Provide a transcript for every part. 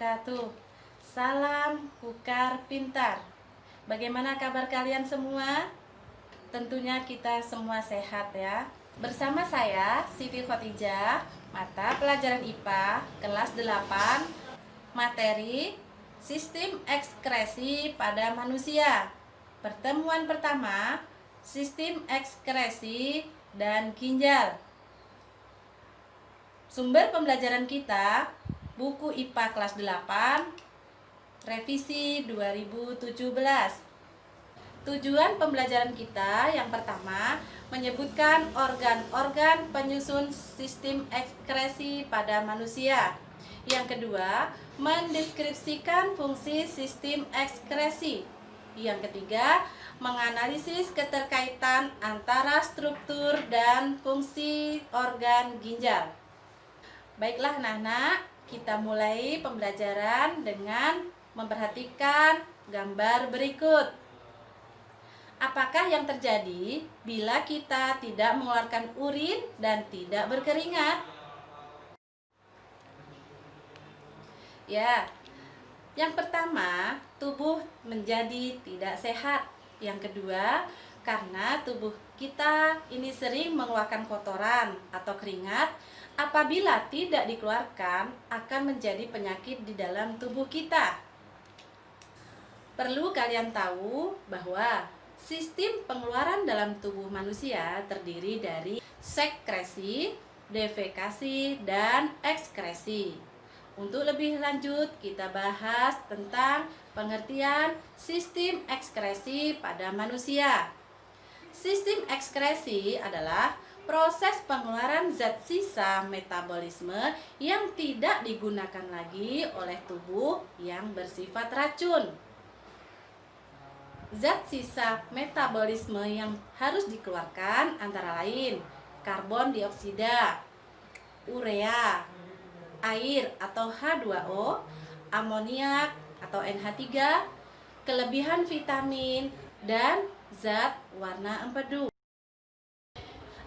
wabarakatuh. Salam Kukar Pintar. Bagaimana kabar kalian semua? Tentunya kita semua sehat ya. Bersama saya Siti Khotijah, mata pelajaran IPA kelas 8, materi Sistem Ekskresi pada Manusia. Pertemuan pertama, Sistem Ekskresi dan Ginjal. Sumber pembelajaran kita, buku IPA kelas 8, revisi 2017. Tujuan pembelajaran kita yang pertama, menyebutkan organ-organ penyusun sistem ekskresi pada manusia. Yang kedua, mendeskripsikan fungsi sistem ekskresi. Yang ketiga, menganalisis keterkaitan antara struktur dan fungsi organ ginjal. Baiklah anak-anak, kita mulai pembelajaran dengan memperhatikan gambar berikut. Apakah yang terjadi bila kita tidak mengeluarkan urin dan tidak berkeringat? Ya, yang pertama, tubuh menjadi tidak sehat. Yang kedua, karena tubuh kita ini sering mengeluarkan kotoran atau keringat, apabila tidak dikeluarkan akan menjadi penyakit di dalam tubuh kita. Perlu kalian tahu bahwa sistem pengeluaran dalam tubuh manusia terdiri dari sekresi, defekasi, dan ekskresi. Untuk lebih lanjut, kita bahas tentang pengertian sistem ekskresi pada manusia. Sistem ekskresi adalah proses pengeluaran zat sisa metabolisme yang tidak digunakan lagi oleh tubuh yang bersifat racun. Zat sisa metabolisme yang harus dikeluarkan antara lain karbon dioksida, urea, air atau H2O, amoniak atau NH3, kelebihan vitamin, dan zat warna empedu.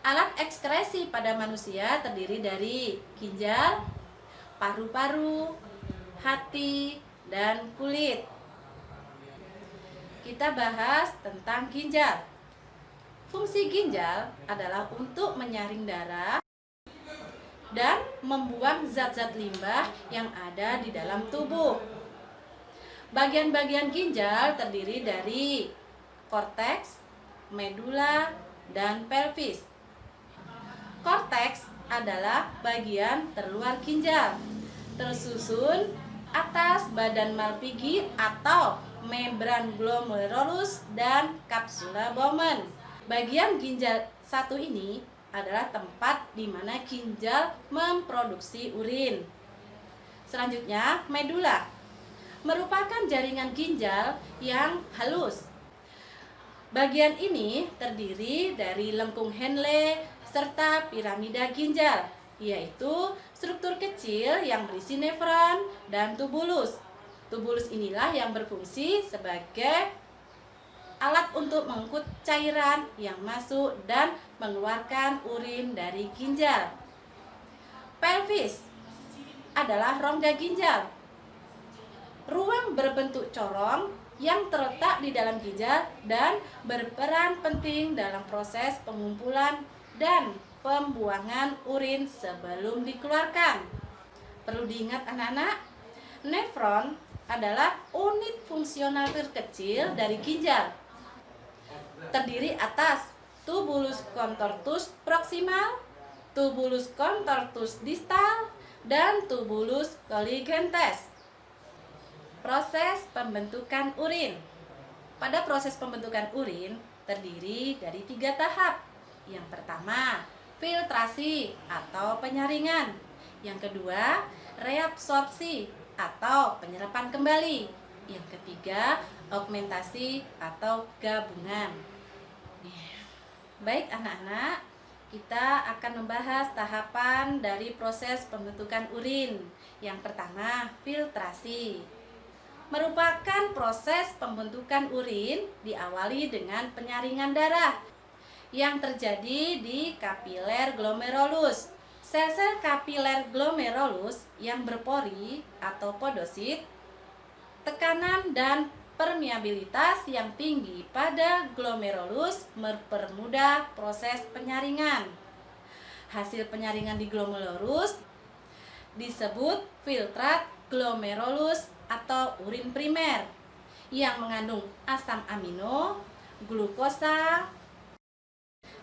Alat ekskresi pada manusia terdiri dari ginjal, paru-paru, hati, dan kulit. Kita bahas tentang ginjal. Fungsi ginjal adalah untuk menyaring darah dan membuang zat-zat limbah yang ada di dalam tubuh. Bagian-bagian ginjal terdiri dari korteks, medula, dan pelvis. Korteks adalah bagian terluar ginjal, tersusun atas badan Malpighi atau membran glomerulus dan kapsula Bowman. Bagian ginjal satu ini adalah tempat di mana ginjal memproduksi urin. Selanjutnya, medula merupakan jaringan ginjal yang halus. Bagian ini terdiri dari lengkung Henle serta piramida ginjal, yaitu struktur kecil yang berisi nefron dan tubulus. Tubulus inilah yang berfungsi sebagai alat untuk mengangkut cairan yang masuk dan mengeluarkan urin dari ginjal. Pelvis adalah rongga ginjal, ruang berbentuk corong yang terletak di dalam ginjal dan berperan penting dalam proses pengumpulan dan pembuangan urin sebelum dikeluarkan. Perlu diingat anak-anak, nefron adalah unit fungsional terkecil dari ginjal. Terdiri atas tubulus contortus proximal, tubulus contortus distal, dan tubulus colligentes. Proses pembentukan urin. Pada proses pembentukan urin terdiri dari 3 tahap. Yang pertama, filtrasi atau penyaringan. Yang kedua, reabsorpsi atau penyerapan kembali. Yang ketiga, augmentasi atau gabungan. Baik anak-anak, kita akan membahas tahapan dari proses pembentukan urin. Yang pertama, filtrasi. Merupakan proses pembentukan urin diawali dengan penyaringan darah yang terjadi di kapiler glomerulus Sel-sel kapiler glomerulus yang berpori atau podosit, tekanan dan permeabilitas yang tinggi pada glomerulus mempermudah proses penyaringan. Hasil penyaringan di glomerulus disebut filtrat glomerulus atau urin primer yang mengandung asam amino, glukosa,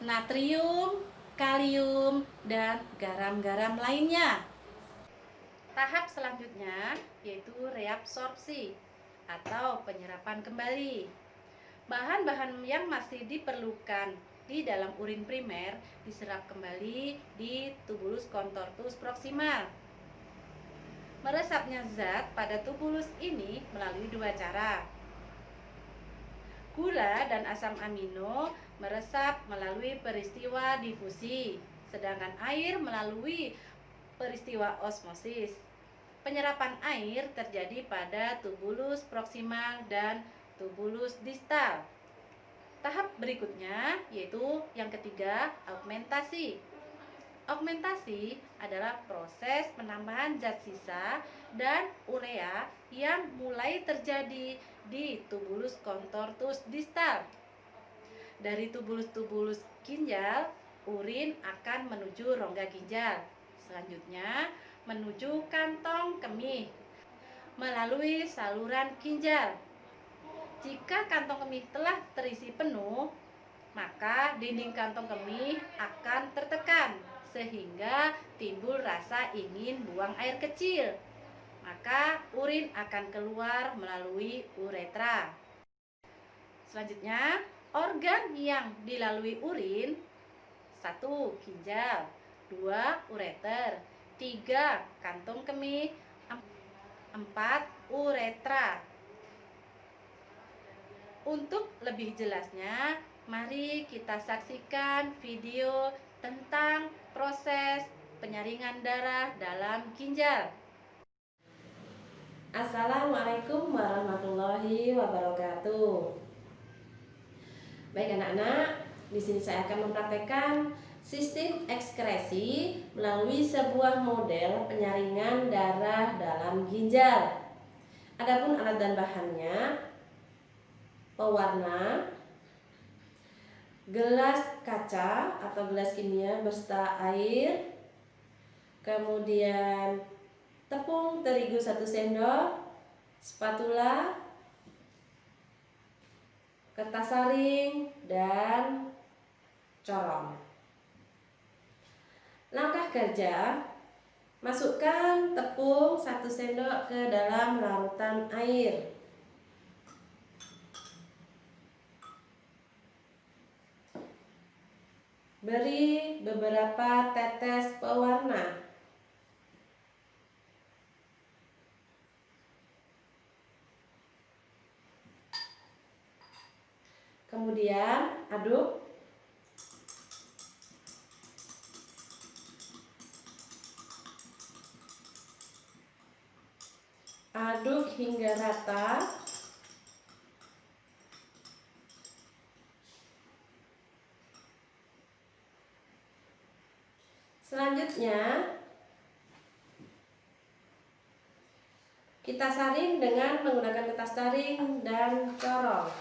natrium, kalium, dan garam-garam lainnya. Tahap selanjutnya yaitu reabsorpsi atau penyerapan kembali. Bahan-bahan yang masih diperlukan di dalam urin primer diserap kembali di tubulus contortus proximal. Meresapnya zat pada tubulus ini melalui dua cara. Gula dan asam amino meresap melalui peristiwa difusi, sedangkan air melalui peristiwa osmosis. Penyerapan air terjadi pada tubulus proksimal dan tubulus distal. Tahap berikutnya yaitu yang ketiga, augmentasi. Augmentasi adalah proses penambahan zat sisa dan urea yang mulai terjadi di tubulus contortus distal. Dari tubulus-tubulus ginjal, urin akan menuju rongga ginjal. Selanjutnya menuju kantong kemih melalui saluran ginjal. Jika kantong kemih telah terisi penuh, maka dinding kantong kemih akan tertekan sehingga timbul rasa ingin buang air kecil. Maka urin akan keluar melalui uretra. Selanjutnya, organ yang dilalui urin: 1. Ginjal, 2. ureter, 3. kantung kemih, 4. uretra. Untuk lebih jelasnya, mari kita saksikan video tentang proses penyaringan darah dalam ginjal. Assalamualaikum warahmatullahi wabarakatuh. Baik anak-anak, di sini saya akan mempraktekkan sistem ekskresi melalui sebuah model penyaringan darah dalam ginjal. Adapun alat dan bahannya: pewarna, gelas kaca atau gelas kimia beserta air, kemudian tepung terigu 1 sendok, spatula, kertas saring, dan corong. Langkah kerja: masukkan tepung 1 sendok ke dalam larutan air. Beri beberapa tetes pewarna. Kemudian aduk. Aduk hingga rata. Selanjutnya, kita saring dengan menggunakan kertas saring dan corong.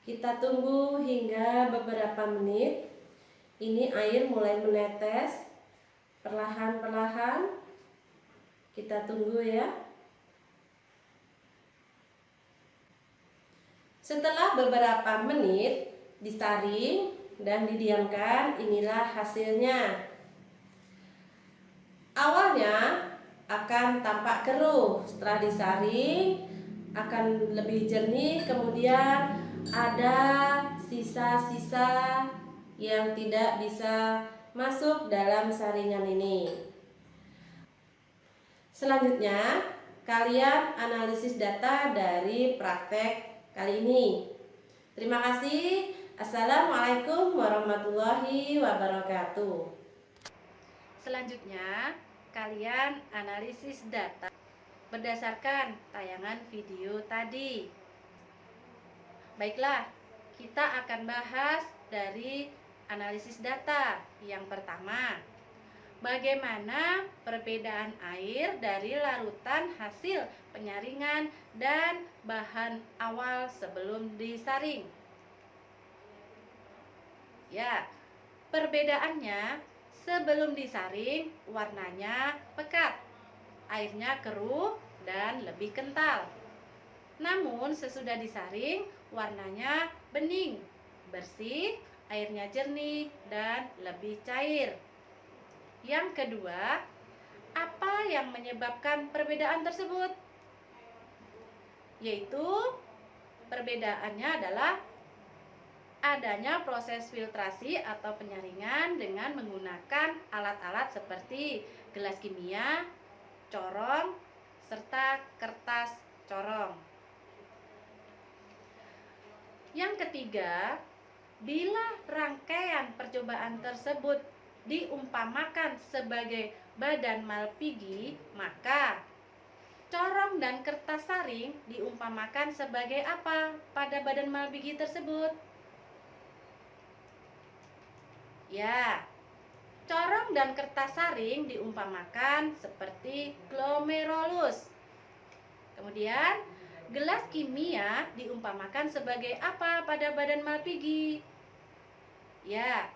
Kita tunggu hingga beberapa menit. Ini air mulai menetes perlahan-perlahan. Kita tunggu ya. Setelah beberapa menit disaring dan didiamkan, inilah hasilnya. Awalnya akan tampak keruh, setelah disaring akan lebih jernih, kemudian ada sisa-sisa yang tidak bisa masuk dalam saringan ini. Selanjutnya, kalian analisis data dari praktek kali ini. Terima kasih. Assalamualaikum warahmatullahi wabarakatuh. Selanjutnya, kalian analisis data berdasarkan tayangan video tadi. Baiklah, kita akan bahas dari analisis data. Yang pertama, bagaimana perbedaan air dari larutan hasil penyaringan dan bahan awal sebelum disaring? Ya, perbedaannya sebelum disaring warnanya pekat, airnya keruh dan lebih kental. Namun sesudah disaring warnanya bening, bersih, airnya jernih dan lebih cair. Yang kedua, apa yang menyebabkan perbedaan tersebut? Yaitu perbedaannya adalah adanya proses filtrasi atau penyaringan dengan menggunakan alat-alat seperti gelas kimia, corong, serta kertas corong. Yang ketiga, bila rangkaian percobaan tersebut diumpamakan sebagai badan Malpighi, maka corong dan kertas saring diumpamakan sebagai apa pada badan Malpighi tersebut? Ya, corong dan kertas saring diumpamakan seperti glomerulus. Kemudian, gelas kimia diumpamakan sebagai apa pada badan Malpighi? Ya,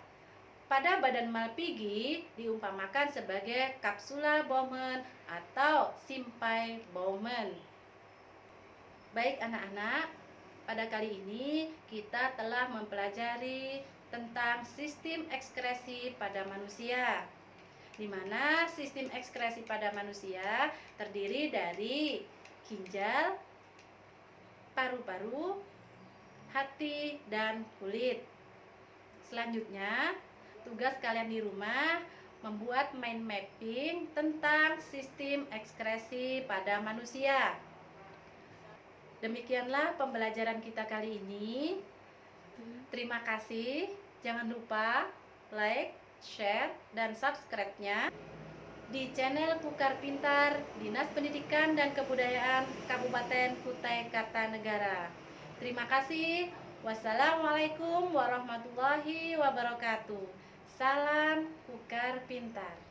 pada badan Malpighi diumpamakan sebagai kapsula Bowman atau simpai Bowman. Baik anak-anak, pada kali ini kita telah mempelajari tentang sistem ekskresi pada manusia, di mana sistem ekskresi pada manusia terdiri dari ginjal, paru-paru, hati, dan kulit. Selanjutnya, tugas kalian di rumah membuat mind mapping tentang sistem ekskresi pada manusia. Demikianlah pembelajaran kita kali ini. Terima kasih. Jangan lupa like, share, dan subscribe-nya di channel Kukar Pintar Dinas Pendidikan dan Kebudayaan Kabupaten Kutai Kartanegara. Terima kasih. Wassalamualaikum warahmatullahi wabarakatuh. Salam Kukar Pintar.